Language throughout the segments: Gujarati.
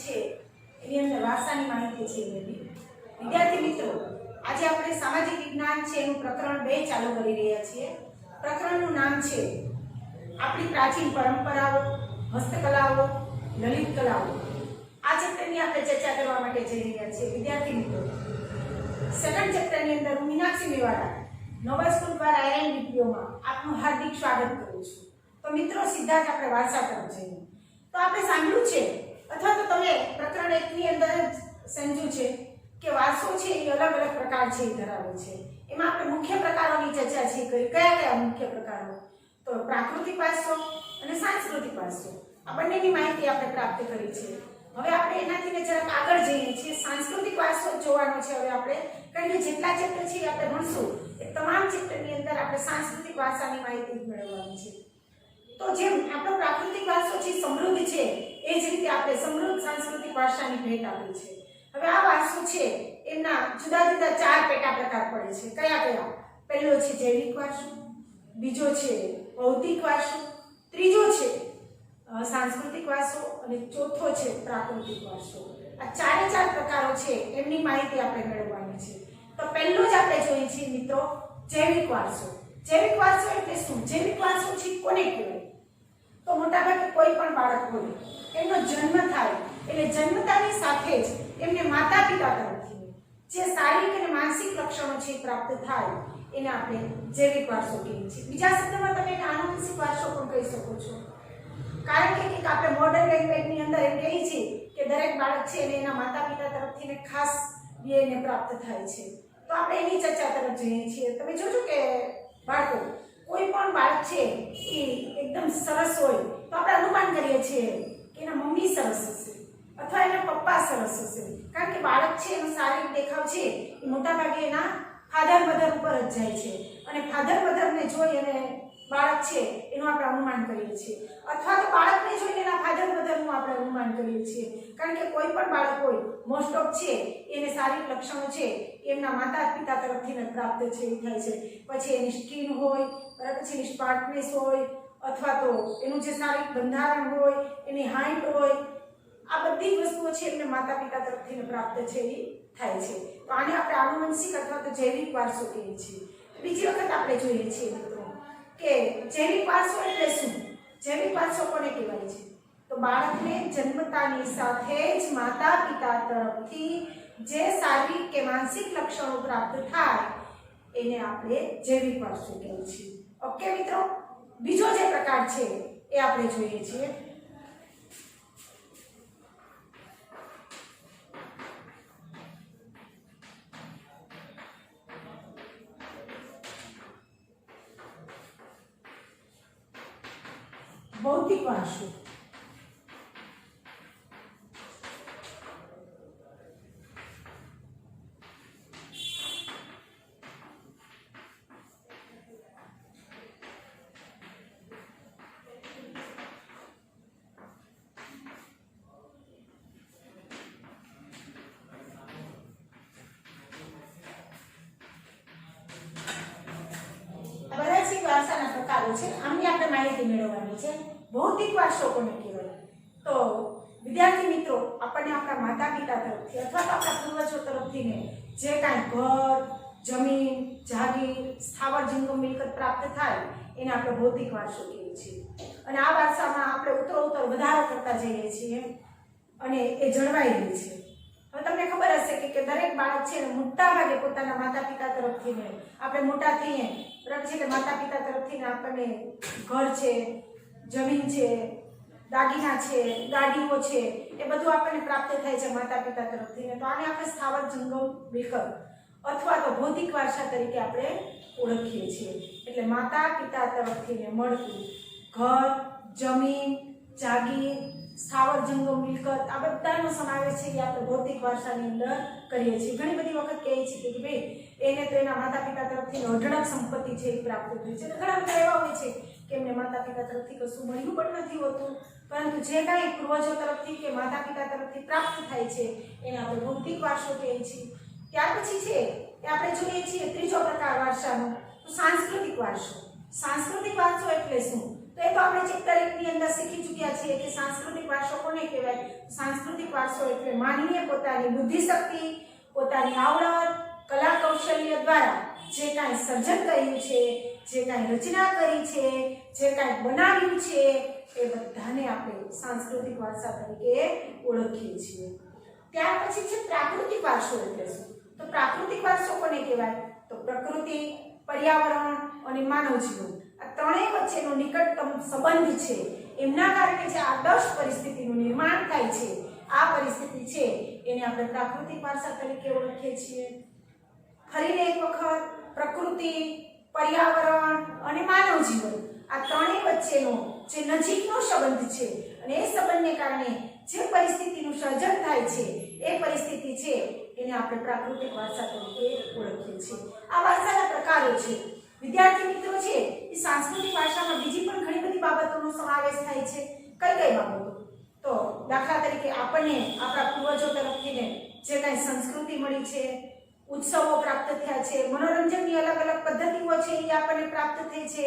છે એની અંદર વારસાની માહિતી છે મેળવી। વિદ્યાર્થી મિત્રો, આજે આપણે સામાજિક વિજ્ઞાન છે એનું પ્રકરણ 2 ચાલુ કરી રહ્યા છીએ। પ્રકરણનું નામ છે આપણી પ્રાચીન પરંપરાઓ, હસ્તકલાઓ, લલિત કલાઓ। આ ચેપ્ટરની આપણે ચર્ચા કરવા માટે જઈ રહ્યા છીએ। વિદ્યાર્થી મિત્રો, સેકન્ડ ચેપ્ટરની અંદર હું મીનાક્ષી મેવાડા નોબલ સ્કૂલ દ્વારા આયર્ન વિડીયોમાં આપનું હાર્દિક સ્વાગત કરું છું। તો મિત્રો, સીધા જ આપણે વારસા તરફ જઈએ। તો આપણે સાંભળ્યું છે અથવા તો તમે પ્રકરણ 1 ની અંદર જ સમજ્યું છે કે વારસો છે એ અલગ અલગ પ્રકાર છે ધરાવે છે। એમાં આપણે મુખ્ય પ્રકારોની ચર્ચા છે કરી। કયા મુખ્ય પ્રકારો? તો પ્રાકૃતિક વારસો અને સાંસ્કૃતિક વારસો, આ બંનેની માહિતી આપણે પ્રાપ્ત કરી છે। હવે આપણે એનાથી ને જરાક આગળ જઈએ છીએ। સાંસ્કૃતિક વારસો જોવાનો છે હવે આપણે, કારણ કે જેટલા ચેપ્ટર છે આપણે ભણશું એ તમામ ચેપ્ટરની અંદર આપણે સાંસ્કૃતિક વારસાની માહિતી મેળવવાની છે। તો જેમ આપણો પ્રાકૃતિક વારસો છે સમૃદ્ધ છે, એ જ રીતે આપણે સમૃદ્ધ સાંસ્કૃતિક વારસાની ભેટ આપી છે। હવે આ વારસો છે એમના જુદા જુદા 4 પેટા પ્રકાર પડે છે। કયા કયા? પહેલો છે જૈવિક વારસો, બીજો છે ભૌતિક વારસો, ત્રીજો છે સાંસ્કૃતિક વારસો અને ચોથો છે પ્રાકૃતિક વારસો। આ 4 પ્રકારો છે એમની માહિતી આપણે મેળવવાની છે। તો પહેલો જ આપણે જોઈએ છીએ મિત્રો જૈવિક વારસો। જૈવિક વારસો એટલે શું? જૈવિક વારસો છે કોને કહેવાય? તો મોટાભાગે કોઈ પણ બાળક હોય એમનો જન્મ થાય એટલે જન્મતાની સાથે જ એમને માતા પિતા તરફથી જે શારીરિક અને માનસિક લક્ષણો છે પ્રાપ્ત થાય એને આપણે જૈવિક વારસો કહીએ છીએ। બીજા શબ્દમાં તમે એને આનુવંશિક વારસો પણ કહી શકો છો, કારણ કે આપણે મોડર્ન લેંગ્વેજની અંદર એમ કહીએ છીએ કે દરેક બાળક છે એને એના માતા પિતા તરફથી ને ખાસ એને પ્રાપ્ત થાય છે। તો આપણે એની ચર્ચા તરફ જઈએ છીએ। તમે જોજો કે બાળકો, કોઈ પણ બાળક છે એ એકદમ સરસ હોય તો આપણે અનુમાન કરીએ છીએ કે એના મમ્મી સરસ હશે અથવા એના પપ્પા સરસ હશે, કારણ કે બાળક છે એનો શારીરિક દેખાવ છે એ મોટાભાગે એના ફાધર મધર ઉપર જ જાય છે અને ફાધર મધરને જોઈ અને બાળક છે એનું આપણે અનુમાન કરીએ છીએ, અથવા તો બાળકને જોઈને એના ફાધર મધરનું આપણે અનુમાન કરીએ છીએ, કારણ કે કોઈ પણ બાળક હોય મોસ્ટ ઓફ છે એને શારીરિક લક્ષણો છે એમના માતા પિતા તરફથી પ્રાપ્ત છે એ થાય છે। પછી એની સ્કિન હોય, બરાબર, પછી એની સ્માર્ટનેસ હોય, અથવા તો એનું જે શારીરિક બંધારણ હોય, એની હાઈટ હોય, આ બધી વસ્તુઓ છે એમને માતા પિતા તરફથી પ્રાપ્ત છે એ થાય છે। તો આને આપણે આનુવંશિક અથવા તો જૈવિક વારસો કહીએ છીએ। બીજી વખત આપણે જોઈએ છીએ મિત્રો કે જૈવિક વારસો એટલે શું? જૈવિક વારસો કોને કહેવાય છે? તો બાળકને જન્મતાની સાથે જ માતા પિતા તરફથી જે શારીરિક કે માનસિક લક્ષણો પ્રાપ્ત થાય એને આપણે જૈવિક વારસો કહીએ છીએ। ઓકે મિત્રો, બીજો જે પ્રકાર છે એ આપણે જોઈએ છીએ। ભૌતિક વારસો। વારસાના પ્રકારો છે, આમની આપણે માહિતી મેળવવાની છે। ભૌતિક વારસો કોને કહેવાય? તો વિદ્યાર્થી મિત્રો, આપણને આપણા માતા પિતા તરફથી અથવા તો આપણા પૂર્વજો તરફથી ને જે કાંઈ ઘર, જમીન, જાગીર, સ્થાવર જંગમ મિલકત પ્રાપ્ત થાય એને આપણે ભૌતિક વારસો કહીએ છીએ। અને આ વારસામાં આપણે ઉત્તરોત્તર વધારો કરતા જઈએ છીએ અને એ જળવાઈ રહે છે। હવે તમને ખબર હશે કે દરેક બાળક છે ને મોટા ભાગે પોતાના માતા પિતા તરફથી ને આપણે મોટા થઈએ બરાબર છે કે માતા પિતા તરફથી આપણને ઘર છે, જમીન છે, દાગીના છે, ગાડીઓ છે, એ બધું આપણને પ્રાપ્ત થાય છે માતા પિતા તરફથી। તો આને આપણે સ્થાવર જંગમ મિલકત અથવા તો ભૌતિક વારસા તરીકે આપણે ઓળખીએ છીએ। એટલે માતા પિતા તરફથી મળતું ઘર, જમીન, જાગીર, સ્થાવર જંગમ મિલકત, આ બધાનો સમાવેશ છે એ આપણે ભૌતિક વારસાની અંદર કરીએ છીએ। ઘણી બધી વખત કહીએ છીએ કે ભાઈ એને તો એના માતા પિતા તરફથી અઢળક સંપત્તિ છે એ પ્રાપ્ત થઈ છે। ઘણા બધા એવા હોય છે કે એમને માતા પિતા તરફથી કશું મળ્યું પણ નથી હોતું, પરંતુ જે કાંઈ પૂર્વજો તરફથી કે માતા પિતા તરફથી પ્રાપ્ત થાય છે એને આપણે ભૌતિક વારસો કહીએ છીએ। ત્યાર પછી છે એ આપણે જોઈએ છીએ ત્રીજો પ્રકાર વારસાનો, તો સાંસ્કૃતિક વારસો। સાંસ્કૃતિક વારસો એટલે શું? તો એ તો આપણે ચેપ્ટર 1 ની અંદર શીખી ચૂક્યા છીએ કે સાંસ્કૃતિક વારસો કોને કહેવાય. સાંસ્કૃતિક વારસો એટલે માનવીએ પોતાની બુદ્ધિશક્તિ, પોતાની આવડત, કલા કૌશલ્ય દ્વારા જે કાંઈ સર્જન કર્યું છે, જે કાંઈ રચના કરી છે, જે કાંઈ બનાવ્યું છે, એ બધાને આપણે સાંસ્કૃતિક વારસા તરીકે ઓળખીએ છીએ. ત્યાર પછી છે પ્રાકૃતિક વારસો એટલે શું? તો પ્રાકૃતિક વારસો કોને કહેવાય? તો પ્રકૃતિ, પર્યાવરણ અને માનવ જીવન આ ત્રણેય વચ્ચેનો નિકટતમ સંબંધ છે. એમના કારણે જે આદર્શ પરિસ્થિતિનું નિર્માણ થાય છે, આ પરિસ્થિતિ છે એને આપણે પ્રાકૃતિક વારસા તરીકે ઓળખીએ છીએ. ફરીને એક વખત પ્રકૃતિ, પર્યાવરણ અને માનવ જીવન આ ત્રણેય વચ્ચેનો જે નજીકનો સંબંધ છે અને એ સંબંધને કારણે જે પરિસ્થિતિનું સર્જન થાય છે, એ પરિસ્થિતિ છે એને આપણે પ્રાકૃતિક વારસા તરીકે ઓળખીએ છીએ. આ વારસાના પ્રકારો છે. વિદ્યાર્થી મિત્રો છે એ સાંસ્કૃતિક વારસામાં બીજી પણ ઘણી બધી બાબતોનો સમાવેશ થાય છે. કઈ કઈ બાબતો? તો દાખલા તરીકે આપણને આપણા પૂર્વજો તરફથી જે કાંઈ સંસ્કૃતિ મળી છે, ઉત્સવો પ્રાપ્ત થયા છે, મનોરંજનની અલગ અલગ પદ્ધતિઓ છે એ આપણને પ્રાપ્ત થઈ છે.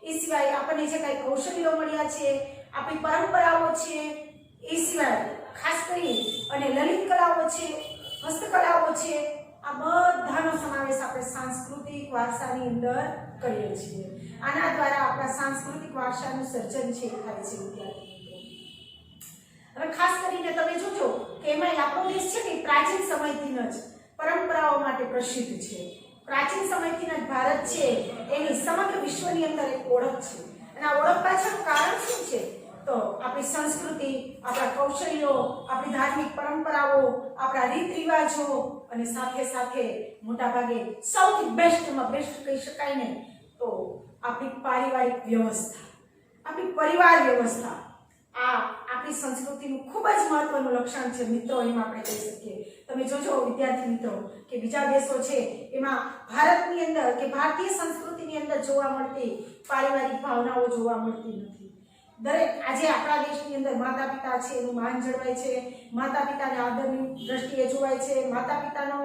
એ સિવાય આપણને જે કાંઈ કૌશલ્યો મળ્યા છે, આપણી પરંપરાઓ છે, એ સિવાય ખાસ કરી અને લલિત કલાઓ છે, હસ્તકલાઓ છે, આ બધાનો સમાવેશ આપણે સાંસ્કૃતિક વારસાની અંદર કરીએ છીએ. આના દ્વારા આપણા સાંસ્કૃતિક વારસાનું સર્જન છે થાય છે વિદ્યાર્થીઓ. હવે ખાસ કરીને તમે જોજો કે એમાં આપણો દેશ છે કે પ્રાચીન સમયથી જ પરંપરાઓ માટે પ્રસિદ્ધ છે. પ્રાચીન સમયથી જ ભારત છે એની સમગ્ર વિશ્વની અંદર એક ઓળખ છે. અને આ ઓળખ પાછળનું કારણ શું છે? તો આપણી સંસ્કૃતિ, આપણા કૌશલ્યો, આપણી ધાર્મિક પરંપરાઓ, આપણા રીત રિવાજો અને સાથે સાથે મોટાભાગે સૌથી બેસ્ટમાં બેસ્ટ કહી શકાય ને તો આપણી પારિવારિક વ્યવસ્થા, આપણી પરિવાર વ્યવસ્થા, આ આપણી સંસ્કૃતિનું ખૂબ જ મહત્વનું લક્ષણ છે મિત્રો. એમ આપણે કહી શકીએ. તમે જોજો વિદ્યાર્થી મિત્રો કે બીજા દેશો છે એમાં ભારતની અંદર કે ભારતીય સંસ્કૃતિની અંદર જોવા મળતી પારિવારિક ભાવનાઓ જોવા મળતી નથી. દરેક આજે આપણા દેશની અંદર માતા પિતા છે એનું માન જળવાય છે, માતા પિતાને આદરની દ્રષ્ટિએ જોવાય છે, માતા પિતાનો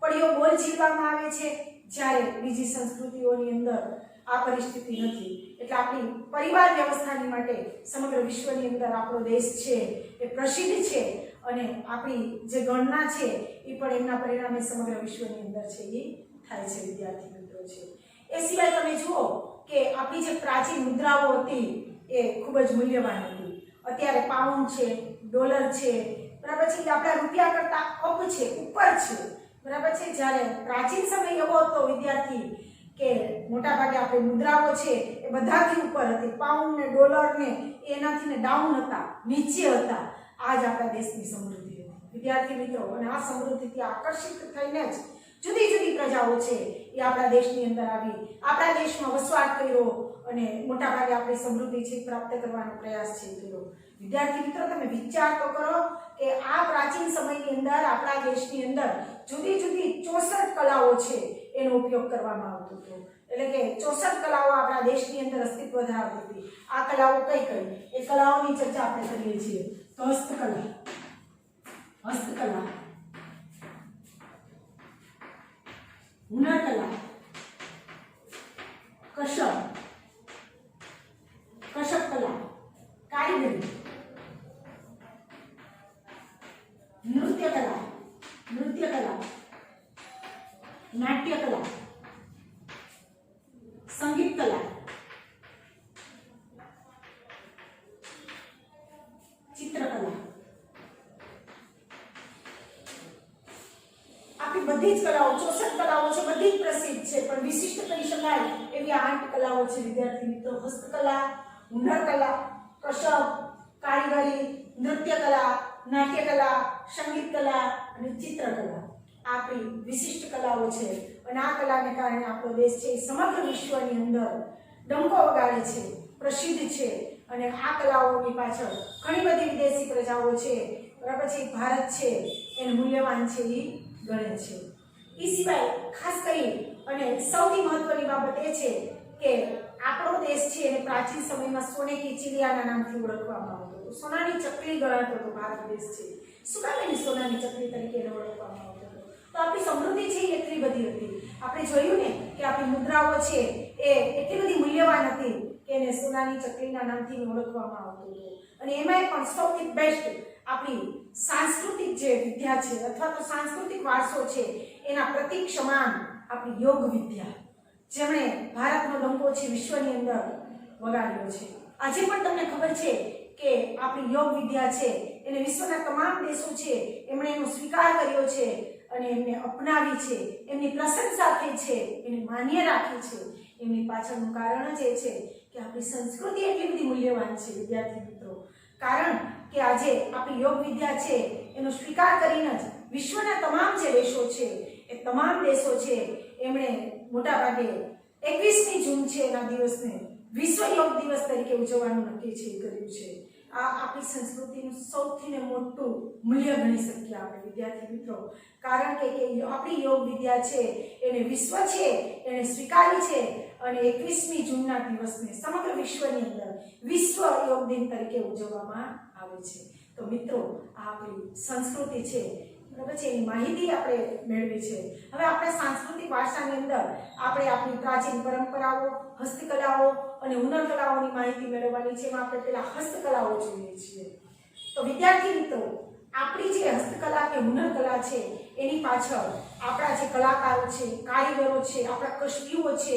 પડ્યો બોલ ઝીલવામાં આવે છે, જ્યારે બીજી સંસ્કૃતિઓની અંદર આ પરિસ્થિતિ નથી. એટલે આપણી પરિવાર વ્યવસ્થાની માટે સમગ્ર વિશ્વની અંદર આપણો દેશ છે એ પ્રસિદ્ધ છે અને આપણી જે ગણના છે એ પણ એમના પરિણામે સમગ્ર વિશ્વની અંદર છે એ થાય છે વિદ્યાર્થી મિત્રો છે. એ સિવાય તમે જુઓ કે આપણી જે પ્રાચીન મુદ્રાઓ હતી એ ખૂબ જ મૂલ્યવાન હતી. અત્યારે પાઉન્ડ છે, ડોલર છે, બરાબર છે, આપણા રૂપિયા કરતાં અપ છે, ઉપર છે, બરાબર છે. જ્યારે પ્રાચીન સમય એવો હતો વિદ્યાર્થી કે મોટા ભાગે આપણી મુદ્રાઓ છે એ બધાથી ઉપર હતી. પાઉન્ડ ને ડોલર ને એનાથી ને ડાઉન હતા, નીચે હતા. આ જ આપણા દેશની સમૃદ્ધિ હતી વિદ્યાર્થી મિત્રો. અને આ સમૃદ્ધિથી આકર્ષિત થઈને જ જુદી જુદી પ્રજાઓ છે એ આપણા દેશની અંદર આવી, આપણા દેશમાં વસવાટ કર્યો અને મોટા ભાગે આપણી સમૃદ્ધિ છે પ્રાપ્ત કરવાનો પ્રયાસ છે કર્યો. વિદ્યાર્થી મિત્રો તમે વિચાર તો કરો કે આ પ્રાચીન સમયની અંદર આપણા દેશની અંદર જુદી જુદી 64 કલાઓ છે એનો ઉપયોગ કરવામાં આવતો હતો. એટલે કે 64 કલાઓ આપણા દેશની અંદર અસ્તિત્વ ધરાવતી હતી. આ કલાઓ કઈ કઈ? એ કલાઓની ચર્ચા આપણે કરીએ છીએ. તો હસ્તકલા, હુનરકલા, કશપ કલા, કારીગરી, નૃત્યકલા, નાટ્યકલા, સંગીત કલા, ચિત્રકલા. આપણી બધી જ કલાઓ 64 કલાઓ છે, બધી જ પ્રસિદ્ધ છે, પણ વિશિષ્ટ કહી શકાય એવી 8 કલાઓ છે વિદ્યાર્થી મિત્રો. હસ્તકલા, હુનરકલા, કશપ, કારીગરી, નૃત્યકલા, નાટ્યકલા, સંગીત કલા અને ચિત્રકલા. આપણી વિશિષ્ટ કલાઓ છે અને આ કલાને કારણે આપણો દેશ છે સમગ્ર વિશ્વની અંદર ડંકો વગાડે છે, પ્રસિદ્ધ છે. અને આ કલાઓની પાછળ ઘણી બધી વિદેશી પ્રજાઓ છે, બરાબર છે, ભારત છે એને મૂલ્યવાન છે એ ગણે છે. એ સિવાય ખાસ કરી અને સૌથી મહત્વની બાબત એ છે કે આપણો દેશ છે એને પ્રાચીન સમયમાં સોને કી ચિડિયાના નામથી ઓળખવામાં આવતો હતો. સોનાની ચકલી ગણાતો હતો ભારત દેશ છે. શું કામ એની સોનાની ચકલી તરીકે એને ઓળખવામાં આવતો હતો? તો આપણી સમૃદ્ધિ છે એ એટલી બધી હતી. આપણે જોયું ને કે આપણી મુદ્રાઓ છે એ એટલી બધી મૂલ્યવાન હતી કે એને સોનાની ચકલીના નામથી ઓળખવામાં આવતું હતું. અને એમાંય પણ સૌથી બેસ્ટ આપણી સાંસ્કૃતિક જે વિદ્યા છે અથવા તો સાંસ્કૃતિક વારસો છે એના પ્રતીક સમાન આપણી યોગ વિદ્યા, જેમણે ભારતનો ડંકો છે વિશ્વની અંદર વગાડ્યો છે. આજે પણ તમને ખબર છે કે આપણી યોગ વિદ્યા છે એને વિશ્વના તમામ દેશો છે એમણે એનો સ્વીકાર કર્યો છે અને એમને અપનાવી છે, એમની પ્રશંસા થઈ છે, એને માન્ય રાખી છે. એમની પાછળનું કારણ જ એ છે કે આપણી સંસ્કૃતિ એટલી બધી મૂલ્યવાન છે વિદ્યાર્થી મિત્રો. કારણ કે આજે આપણી યોગ વિદ્યા છે એનો સ્વીકાર કરીને જ વિશ્વના તમામ જે દેશો છે એ તમામ દેશો છે એમણે મોટા ભાગે 21મી જૂન છે એના દિવસને વિશ્વ યોગ દિવસ તરીકે ઉજવવાનું નક્કી છે કર્યું છે. આ આપણી સંસ્કૃતિનું સૌથી મોટું મૂલ્ય ગણી શકીએ આપણે વિદ્યાર્થી મિત્રો. કારણ કે આપણી યોગ વિદ્યા છે એને વિશ્વ છે એને સ્વીકારી છે અને 21મી જૂનના દિવસને સમગ્ર વિશ્વની અંદર વિશ્વ યોગ દિન તરીકે ઉજવવામાં આવે છે. તો મિત્રો આ આપણી સંસ્કૃતિ છે, બરાબર છે, એની માહિતી આપણે મેળવી છે. હવે આપણે સાંસ્કૃતિક વારસાની અંદર આપણે આપણી પ્રાચીન પરંપરાઓ, હસ્તકલાઓ અને હુનરકલાઓની માહિતી મેળવવાની છે. એમાં આપણે પહેલા હસ્તકલાઓ જોઈએ છીએ. તો વિદ્યાર્થી મિત્રો આપણી જે હસ્તકલા કે હુનરકલા છે એની પાછળ આપણા જે કલાકારો છે, કારીગરો છે, આપણા કશ્મીઓ છે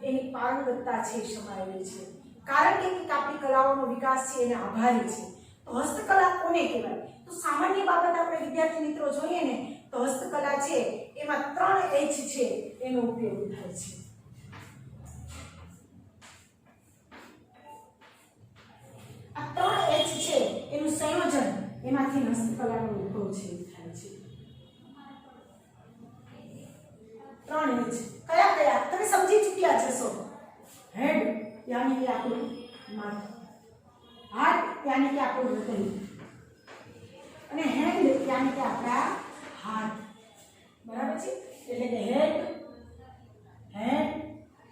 એની પારંગતતા છે સમાયેલી છે. કારણ કે આપણી કલાઓનો વિકાસ છે એને આભારી છે. તો હસ્તકલા કોને કહેવાય? તો સામાન્ય બાબત આપણે વિદ્યાર્થી મિત્રો જોઈએ ને તો હસ્તકલા છે એમાં 3 H છે એનો ઉપયોગ થાય છે. આ 3 H છે એનું સંયોજન એમાંથી હસ્તકલાનો ઉદ્ભવ છે થાય છે. 3 H કયા કયા તમે સમજી ચૂક્યા જશો. હેડ યાની કે આપણું માથું, હાર્ટ યાની કે આપણું હૃદય, અને હેન્ડ યાની કે આપણા હાથ, બરાબર છે. એટલે કે હેન્ડ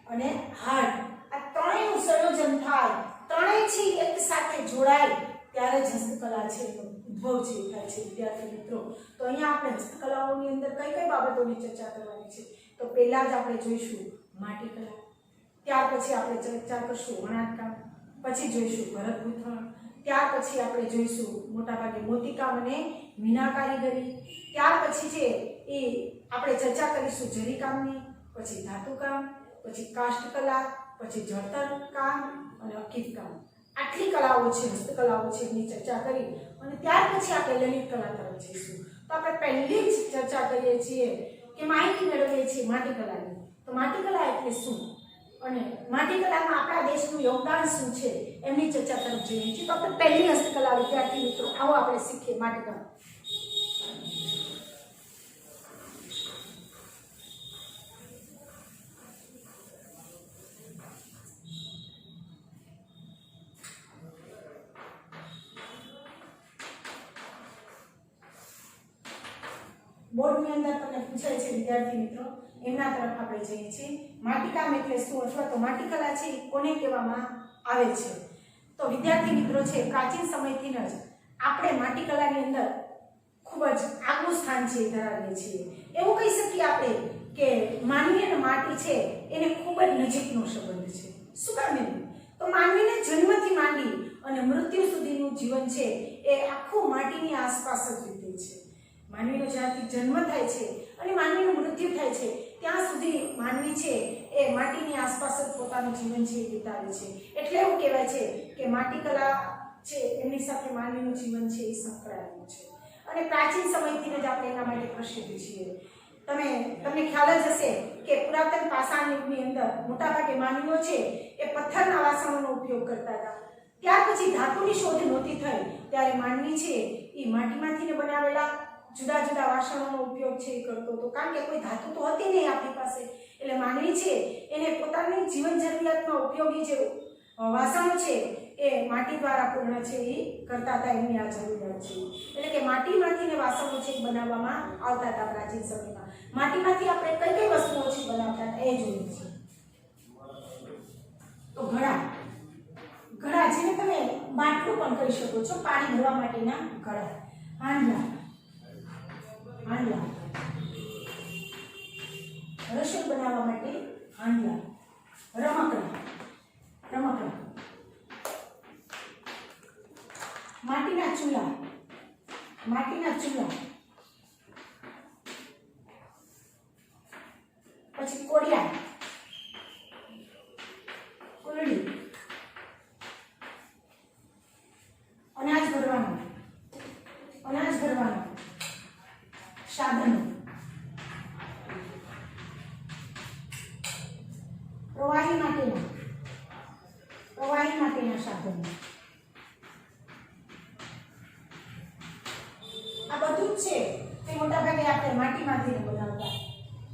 અને હાર્ટ આ ત્રણેયનું સંયોજન થાય, ત્રણેય છે એક સાથે જોડાય ત્યારે જ હસ્તકલા છે એનો ઉદ્ભવ છે થાય છે વિદ્યાર્થી મિત્રો. તો અહીંયા આપણે હસ્તકલાઓની અંદર કઈ કઈ બાબતોની ચર્ચા કરવાની છે. તો પહેલા જ આપણે જોઈશું માટીકલા, ત્યાર પછી આપણે ચર્ચા કરશું વણાટકામ, પછી જોઈશું ભરત ગૂંથણ, ત્યાર પછી આપણે જોઈશું મોટાભાગે મોતીકામ અને મીના કારીગરી, ત્યાર પછી છે એ આપણે ચર્ચા કરીશું જરીકામની, પછી ધાતુકામ, પછી કાષ્ઠકલા, પછી જળતર કામ અને અકીતકામ. આટલી કલાઓ છે, હસ્તકલાઓ છે એની ચર્ચા કરી અને ત્યાર પછી આપણે લલિત કલા તરફ જઈશું. તો આપણે પહેલી જ ચર્ચા કરીએ છીએ કે માહિતી મેળવીએ છીએ માટીકલાની. તો માટીકલા એટલે શું અને માટીકલામાં આપણા દેશનું યોગદાન શું છે એમની ચર્ચા તરફ જઈએ છીએ. તો આપણે પહેલી હસ્તકલા વિદ્યાર્થી મિત્રો આવો આપણે શીખીએ માટીકલા. બોર્ડની અંદર તમને પૂછાય છે વિદ્યાર્થી મિત્રો એમના તરફ આપણે જઈએ છીએ. માટીકામ એટલે શું અથવા તો માટીકલા છે એ કોને કહેવામાં આવે છે? તો વિદ્યાર્થી મિત્રો છે પ્રાચીન સમયથી જ આપણે માટીકલાની અંદર ખૂબ જ આગવું સ્થાન છે ધરાવીએ છીએ. એવું કહી શકીએ આપણે કે માનવી અને માટી છે એને ખૂબ જ નજીકનો સંબંધ છે. શું કામ? તો માનવીને જન્મથી માંડી અને મૃત્યુ સુધીનું જીવન છે એ આખું માટીની આસપાસ જ વીતે છે. માનવીનો જ્યારથી જન્મ થાય છે અને માનવીનું મૃત્યુ થાય છે ત્યાં સુધી માનવી છે એ માટીની આસપાસ જ પોતાનું જીવન છે વિતાવે છે. એટલે એવું કહેવાય છે કે માટીકલા છે એમની સાથે માનવીનું જીવન છે એ સંકળાયેલું છે અને પ્રાચીન સમયથી જ આપણે એના માટે પ્રસિદ્ધ છીએ. તમને ખ્યાલ જ હશે કે પુરાતન પાષાણ યુગની અંદર મોટાભાગે માનવીઓ છે એ પથ્થરના વાસણોનો ઉપયોગ કરતા હતા. ત્યાર પછી ધાતુની શોધ નહોતી થઈ ત્યારે માનવી છે એ માટીમાંથી બનાવેલા જુદા જુદા વાસણોનો ઉપયોગ છે એ કરતો હતો. કારણ કે કોઈ ધાતુ તો હતી નહીં આપણી પાસે, એટલે માનવી છે એને પોતાની જીવન જરૂરિયાતમાં ઉપયોગી જે વાસણો છે એ માટી દ્વારા પૂર્ણ છે એ કરતા હતા. એમની આ જરૂરિયાત છે એટલે કે માટીમાંથી વાસણો છે બનાવવામાં આવતા હતા પ્રાચીન સમયમાં. માટીમાંથી આપણે કઈ કઈ વસ્તુઓ છે બનાવતા હતા એ જોઈએ છે. તો ઘડા જેને તમે માટલું પણ કહી શકો છો, પાણી ભરવા માટેના ઘડા, હાંડલા, રસોઈ બનાવવા માટે હાંડલા, રમકડા, માટીના ચૂલા, પછી કોડિયા, કુલડી, અનાજ ભરવાનું સાધનો, પ્રવાહી માટેના સાધનો. આ બધું જ છે તે મોટાભાગે આપણે માટીમાંથી બનાવતા.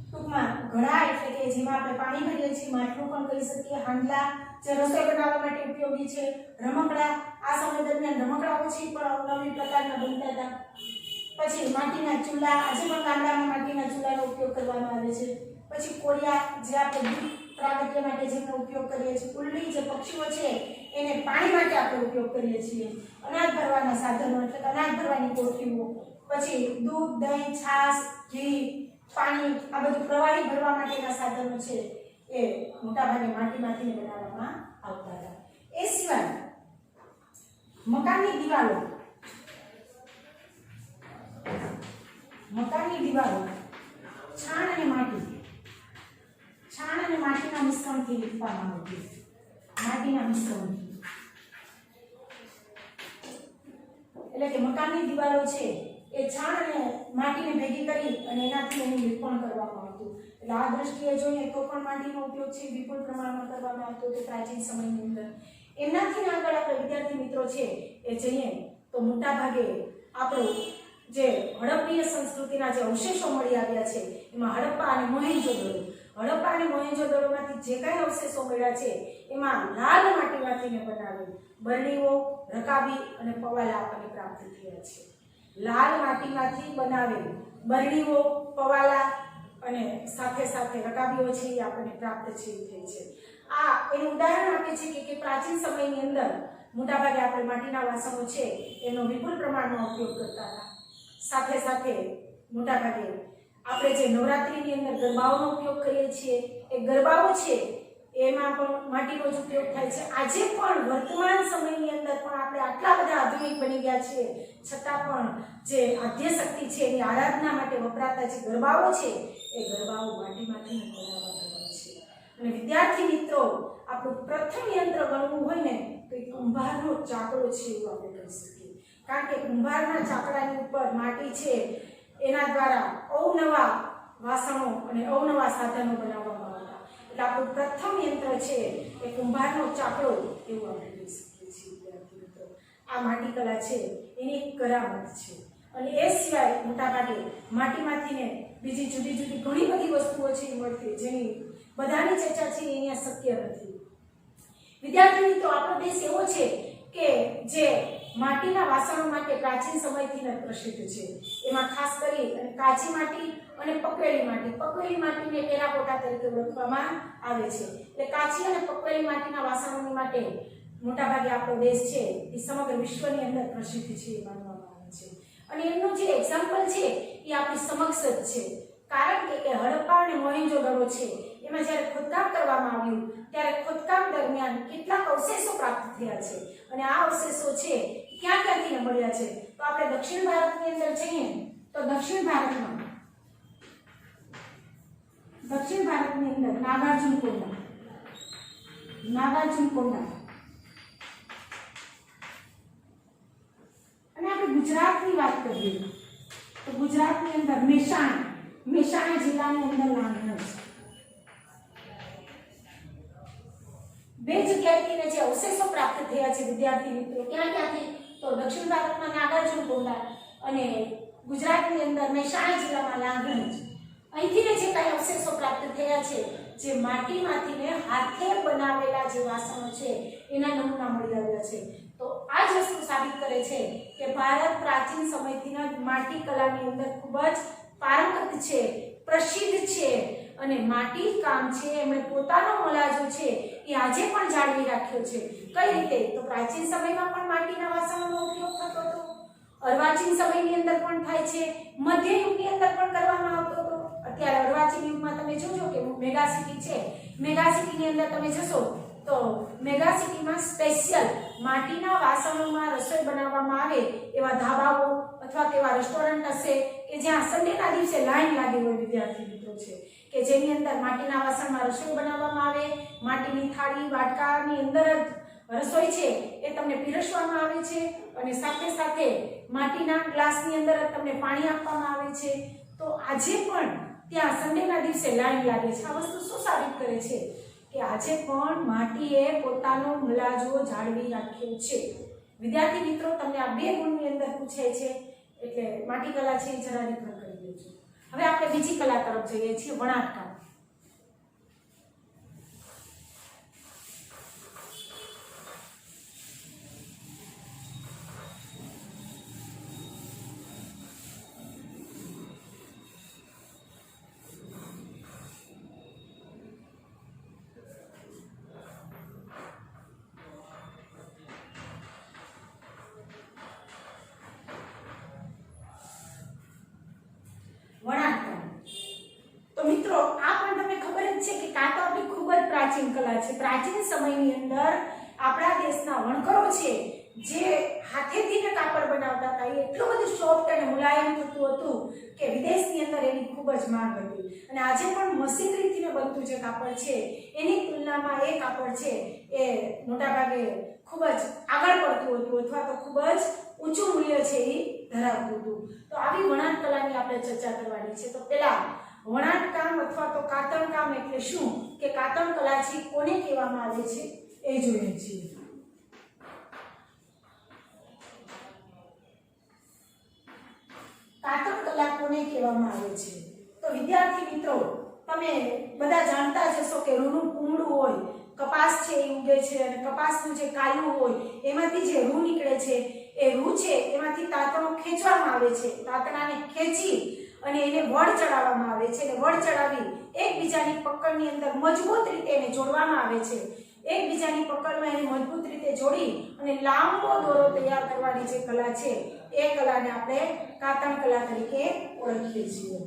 ટૂંકમાં ઘડા એટલે કે જેમાં આપણે પાણી ભરીએ છીએ, માટલું પણ કહી શકીએ, હાંડલા જે રસોઈ બનાવવા માટે ઉપયોગી છે, રમકડા આ સમય દરમિયાન રમકડાઓ છે પણ નવી પ્રકારના બનતા હતા. પછી માટીના ચૂલા, આજે પણ ગામડામાં માટીના ચૂલાનો ઉપયોગ કરવામાં આવે છે. પછી કોડિયા જે આપણે દૂધ પ્રાગટ્ય માટે જેનો ઉપયોગ કરીએ છીએ, કુલડી જે પક્ષીઓ છે એને પાણી માટે આપણે ઉપયોગ કરીએ છીએ, અનાજ ભરવાના સાધનો એટલે કે અનાજ ભરવાની કોઠીઓ, પછી દૂધ, દહીં, છાશ, ઘી, પાણી આ બધું પ્રવાહી ભરવા માટેના સાધનો છે એ મોટાભાગે માટીમાંથી બનાવવામાં આવતા હતા. એ સિવાય મકાનની દિવાલો છાણ અને માટીના મિશ્રણથી લીપવામાં આવતી. એટલે કે મકાનની દિવાલો છે એ છાણ અને માટીને ભેગી કરી અને એનાથી એનું લીપણ કરવામાં આવતું. એટલે આ દ્રષ્ટિએ જોઈએ તો પણ માટીનો ઉપયોગ છે વિપુલ પ્રમાણમાં કરવામાં આવતો હતો પ્રાચીન સમયની અંદર. એમનાથી આગળ આપણે વિદ્યાર્થી મિત્રો છે એ જઈએ તો મોટાભાગે આપણું જે હડપ્પીય સંસ્કૃતિના જે અવશેષો મળી આવ્યા છે એમાં હડપ્પા અને મોહેંજો-દડોમાંથી જે કાંઈ અવશેષો મળ્યા છે એમાં લાલ માટીમાંથી બનાવેલ બરણીઓ, રકાબી અને પવાલા આપણને પ્રાપ્ત થયા છે. લાલ માટીમાંથી બનાવેલ બરણીઓ, પવાલા અને સાથે સાથે રકાબીઓ છે એ આપણને પ્રાપ્ત થઈ છે. આ એનું ઉદાહરણ આપે છે કે પ્રાચીન સમયની અંદર મોટાભાગે આપણે માટીના વાસણો છે એનો વિપુલ પ્રમાણમાં ઉપયોગ કરતા હતા. સાથે સાથે મોટાભાગે આપણે જે નવરાત્રિની અંદર ગરબાઓનો ઉપયોગ કરીએ છીએ એ ગરબાઓ છે એમાં પણ માટીનો જ ઉપયોગ થાય છે. આજે પણ વર્તમાન સમયની અંદર પણ આપણે આટલા બધા આધુનિક બની ગયા છીએ છતાં પણ જે આદ્ય શક્તિ છે એની આરાધના માટે વપરાતા જે ગરબાઓ છે એ ગરબાઓ માટીમાંથી બનાવવામાં આવે છે. અને વિદ્યાર્થી મિત્રો આપણું પ્રથમ યંત્ર ગણવું હોય ને તો એ કુંભારનો ચાકડો છે એવું આપણે કહી શકીએ. કારણ કે કુંભારના ચાકડાની ઉપર માટી છે એના દ્વારા અવનવા વાસણો અને અવનવા સાધનો બનાવવામાં આવતા. એટલે આપણું પ્રથમ યંત્ર છે એ કુંભારનો ચાકડો એવું આપણે કહી શકીએ છીએ. વિદ્યાર્થી મિત્રો આ માટીકલા છે એની એક કરામત છે. અને એ સિવાય મોટાભાગે માટીમાંથી બીજી જુદી જુદી ઘણી બધી વસ્તુઓ છે એ મળતી જેની બધાની ચર્ચા છે અહીંયા શક્ય નથી. વિદ્યાર્થી મિત્રો આપણો દેશ એવો છે કે જે માટીના વાસણો માટે પ્રાચીન સમયથી પ્રસિદ્ધ છે. એમાં ખાસ કરી કાચી માટી અને પકવેલી માટીને ટેરાકોટા તરીકે ઓળખવામાં આવે છે. એટલે કાચી અને પકવેલી માટીના વાસણોની માટે મોટાભાગે આપણો દેશ છે એ સમગ્ર વિશ્વની અંદર પ્રસિદ્ધ છે માનવામાં આવે છે. અને એમનું જે એક્ઝામ્પલ છે એ આપણી સમક્ષ જ છે. કારણ કે હડપ્પા અને મોહેંજો-દડો છે એમાં જ્યારે ખોદકામ કરવામાં આવ્યું ત્યારે ખોદકામ દરમિયાન કેટલાક અવશેષો પ્રાપ્ત થયા છે. અને આ અવશેષો છે ક્યાંથી મળ્યા છે તો આપણે દક્ષિણ ભારતની અંદર જઈએ તો દક્ષિણ ભારતની અંદર નાગાર્જુનકોંડા અને આપણે ગુજરાતની વાત કરીએ તો ગુજરાતની અંદર મહેસાણા જિલ્લાની અંદર લાંઘણજ. બે જગ્યાએથી જે અવશેષો પ્રાપ્ત થયા છે વિદ્યાર્થી મિત્રો ક્યાંથી તો દક્ષિણ ભારતમાં નાગાર્જુનકોંડા અને ગુજરાતની અંદર મહેસાણા જિલ્લામાં લાંઘણજ. અહીંથી જે કાંઈ અવશેષો પ્રાપ્ત થયા છે જે માટીમાંથી હાથે બનાવેલા જે વાસણો છે એના નમૂના મળી આવ્યા છે. તો આ જ વસ્તુ સાબિત કરે છે કે ભારત પ્રાચીન સમયથી માટી કલાની અંદર ખૂબ જ પારંગત છે, પ્રસિદ્ધ છે. અને માટી કામ છે એમણે પોતાનો મલાજો છે એ આજે પણ જાળવી રાખ્યો છે. કઈ રીતે તો પ્રાચીન સમયમાં પણ માટીના વાસણોનો ઉપયોગ થતો હતો, અર્વાચીન સમયની અંદર પણ થાય છે, મધ્યયુગની અંદર પણ કરવામાં આવતો હતો, અત્યારે અર્વાચીન યુગમાં તમે જોજો કે મેગા સિટી છે, મેગા સિટીની અંદર તમે જશો તો મેગા સિટીમાં સ્પેશિયલ માટીના વાસણોમાં રસોઈ બનાવવામાં આવે એવા ધાબાઓ અથવા તેવા રેસ્ટોરન્ટ હશે કે જ્યાં સન્ડેના દિવસે લાઈન લાગી હોય વિદ્યાર્થી મિત્રો છે, કે જેની અંદર માટીના વાસણમાં રસોઈ બનાવવામાં આવે, માટીની થાળી વાટકાની અંદર જ રસોઈ છે એ તમને પીરસવામાં આવે છે અને સાથે સાથે માટીના ગ્લાસની અંદર જ તમને પાણી આપવામાં આવે છે. તો આજે પણ ત્યાં સન્ડેના દિવસે લાઈન લાગે છે. આ વસ્તુ શું સાબિત કરે છે કે આજે પણ માટીએ પોતાનો મલાજો જાળવી રાખ્યો છે. વિદ્યાર્થી મિત્રો, તમને આ 2 ગુણની અંદર પૂછાય છે એટલે માટી કલા છે એ જરા રેફર કરી દેજો. હવે આપણે બીજી કલા તરફ જઈએ છીએ, વણાટકામ. મિત્રો, આ પણ તમને ખબર જ છે કે કાં તો આપણી ખૂબ જ પ્રાચીન કલા છે. પ્રાચીન સમયની અંદર આપણા દેશના વણકરો છે જે હાથેથી ને કાપડ બનાવતા હતા એ એટલું બધું સોફ્ટ અને મુલાયમ થતું હતું કે વિદેશની અંદર એની ખૂબ જ માંગ હતી. અને આજે પણ મશીનરીથી બનતું જે કાપડ છે એની તુલનામાં એ કાપડ છે એ મોટાભાગે ખૂબ જ આગળ પડતું હતું અથવા તો ખૂબ જ ઊંચું મૂલ્ય છે એ ધરાવતું હતું. તો આવી વણાટ કલાની આપણે ચર્ચા કરવાની છે. તો પહેલા વણાટકામ અથવા તો કાતણકામ એટલે શું, કે કાતણ કલા છે કોને કહેવામાં આવે છે એ જોઈએ છીએ. કાતણ કલા કોને કહેવામાં આવે છે? તો વિદ્યાર્થી મિત્રો, તમે બધા જાણતા જ હશો કે રૂનું કુંડું હોય, કપાસ છે એ ઉગે છે અને કપાસનું જે કાયું હોય એમાંથી જે રૂ નીકળે છે એ રૂ છે એમાંથી તાતણો ખેંચવામાં આવે છે. તાતણાને ખેંચી અને એને વડ ચડાવવામાં આવે છે અને વડ ચડાવી એકબીજાની પકડની અંદર મજબૂત રીતે એને જોડવામાં આવે છે. એકબીજાની પકડમાં એને મજબૂત રીતે જોડી અને લાંબો દોરો તૈયાર કરવાની જે કલા છે એ કલાને આપણે કાતણ કલા તરીકે ઓળખીએ છીએ.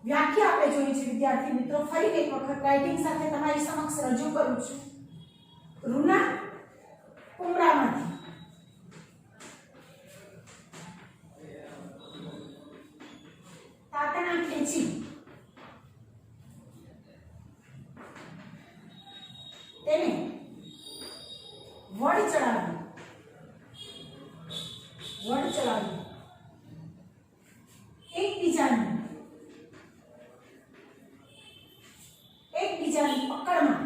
વ્યાખ્યા આપણે જોઈ છે વિદ્યાર્થી મિત્રો. ફરી એક વખત રાઇટિંગ સાથે તમારી સમક્ષ રજૂ કરું છું. રૂના કુમળામાંથી તાતણા ખેંચી તેને વડ ચડાવી એકબીજાની પકડમાં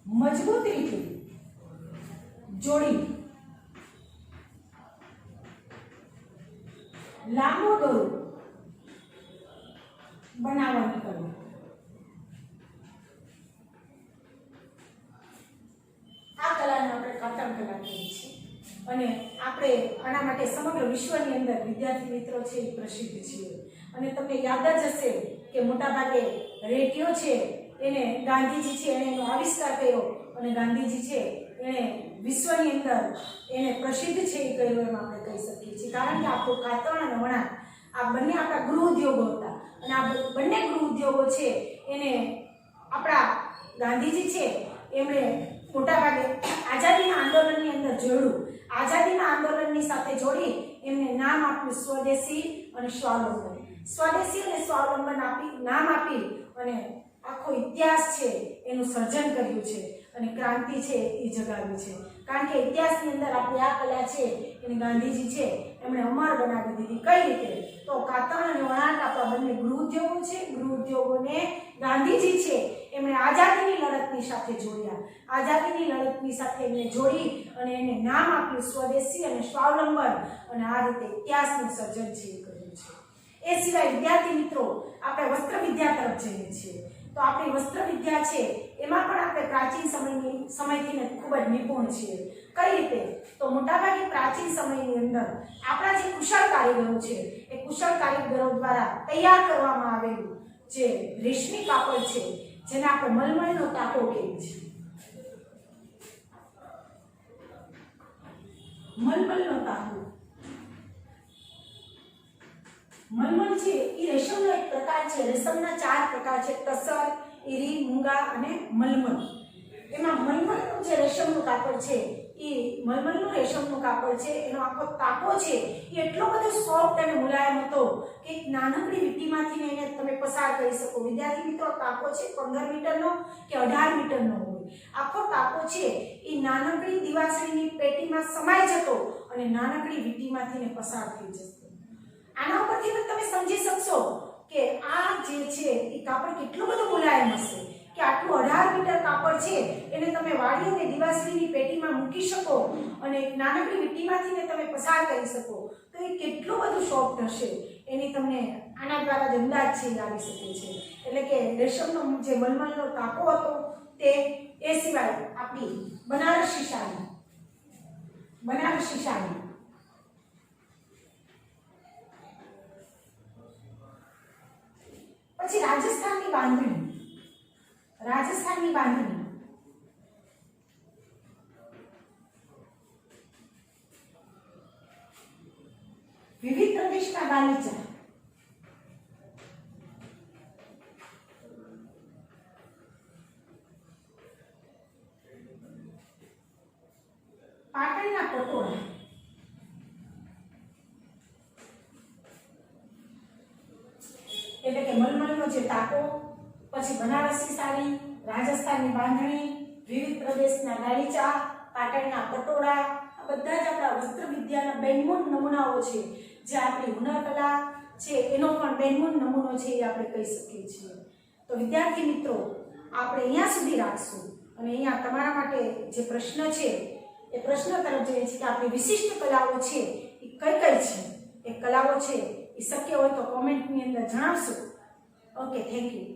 મજબૂત રીતે જોડી લાંબો દોરો બનાવવાની કલા. આ કલાને આપણે કાતણ કલા કહીએ છીએ અને આપણે આના માટે સમગ્ર વિશ્વની અંદર વિદ્યાર્થી મિત્રો છે એ પ્રસિદ્ધ છીએ. અને તમને યાદ જ હશે કે મોટાભાગે રેડિયો છે એને ગાંધીજી છે એને એનો આવિષ્કાર કર્યો અને ગાંધીજી છે એને વિશ્વની અંદર એને પ્રસિદ્ધ છે એ કહ્યું એમ આપણે કહી શકીએ છીએ. કારણ કે આપણું કાતણ અને વણાટ આ બંને આપણા ગૃહ ઉદ્યોગો હતા અને આ બંને ગૃહ ઉદ્યોગો છે એને આપણા ગાંધીજી છે એમણે મોટાભાગે આઝાદીના આંદોલનની અંદર જોડ્યું. આઝાદીના આંદોલનની સાથે જોડી એમને નામ આપ્યું સ્વદેશી અને સ્વાવલંબન. સ્વદેશી અને સ્વાવલંબન નામ આપી અને આખો ઇતિહાસ છે એનું સર્જન કર્યું છે અને ક્રાંતિ છે એ જગાવી છે. કારણ કે ઇતિહાસની અંદર આપણી આ કલા છે એને ગાંધીજી છે એમણે અમર બનાવી દીધી. કઈ રીતે? તો કાતણ અને વણાટ આપણા બંને ગૃહ ઉદ્યોગો છે. ગૃહ ઉદ્યોગોને ગાંધીજી છે એમણે આઝાદીની લડતની સાથે જોડ્યા. આઝાદીની લડતની સાથે એમને જોડી અને એને નામ આપ્યું સ્વદેશી અને સ્વાવલંબન અને આ રીતે ઇતિહાસનું સર્જન છે એ કર્યું છે. એ સિવાય વિદ્યાર્થી મિત્રો આપણે વસ્ત્ર વિદ્યા તરફ જઈએ છીએ. તો આપણી વસ્ત્ર વિદ્યા છે એમાં પણ આપણે પ્રાચીન સમયથી ખૂબ જ નિપુણ છીએ. કઈ રીતે? તો મોટાભાગે પ્રાચીન સમયની અંદર આપણા જે કુશળ કારીગરો છે એ કુશળ કારીગરો દ્વારા તૈયાર કરવામાં આવેલું જે રેશમી કાપડ છે જેને આપણે મલમલનો તાંતો કહીએ છીએ. મલમલનો તાંતો મલમલ છે એ રેશમનો એક પ્રકાર છે. રેશમના 4 પ્રકાર છે: ટસર, ઈરી, મૂંગા અને મલમલ. એમાં મલમલનું જે રેશમનું કાપડ છે એ મલમલનું રેશમનું કાપડ છે, એનો આખો તાકો છે એ એટલો બધો સોફ્ટ અને મુલાયમ હતો કે એક નાનકડી વીંટીમાંથી એને તમે પસાર કરી શકો. વિદ્યાર્થી મિત્રો, તાકો છે 15 મીટરનો કે 18 મીટરનો હોય. આખો તાકો છે એ નાનકડી દિવાસળીની પેટીમાં સમાઈ જતો અને નાનકડી વીંટીમાંથી પસાર થઈ જતો. આના ઉપરથી તમે સમજી શકશો કે આ જે છે એ કાપડ કેટલું બધું મુલાયમ હશે કે આટલું 18 મીટર કાપડ છે એને તમે વાળી અને દિવાસળીની પેટીમાં મૂકી શકો અને એક નાનકડી વીંટીમાંથી તમે પસાર કરી શકો, તો એ કેટલું બધું સોફ્ટ હશે એની તમને આના દ્વારા જ અંદાજ છે આવી શકે છે. એટલે કે રેશમનો જે મલમલનો તાકો હતો તે, એ સિવાય આપણી બનારસી સાડી, પછી રાજસ્થાનની બાંધણી, વિવિધ પ્રદેશના ગાલીચા, પાટણના પટોળા, એટલે કે મલમલનો જે તાકો, પછી બનારસી સાડી, રાજસ્થાનની બાંધણી, વિવિધ પ્રદેશના ગાલીચા, પાટણના પટોળા, આ બધા જ આપણા વસ્ત્ર વિદ્યાના બેનમૂન નમૂનાઓ છે. જે આપણી હુનરકલા છે એનો પણ બેનમૂન નમૂનો છે એ આપણે કહી શકીએ છીએ. તો વિદ્યાર્થી મિત્રો, આપણે અહીંયા સુધી રાખશું અને અહીંયા તમારા માટે જે પ્રશ્ન છે એ પ્રશ્ન તરફ જોઈએ છે કે આપણી વિશિષ્ટ કલાઓ છે એ કઈ કઈ છે. એ કલાઓ છે એ શક્ય હોય તો કોમેન્ટની અંદર જણાવશો. Okay, thank you.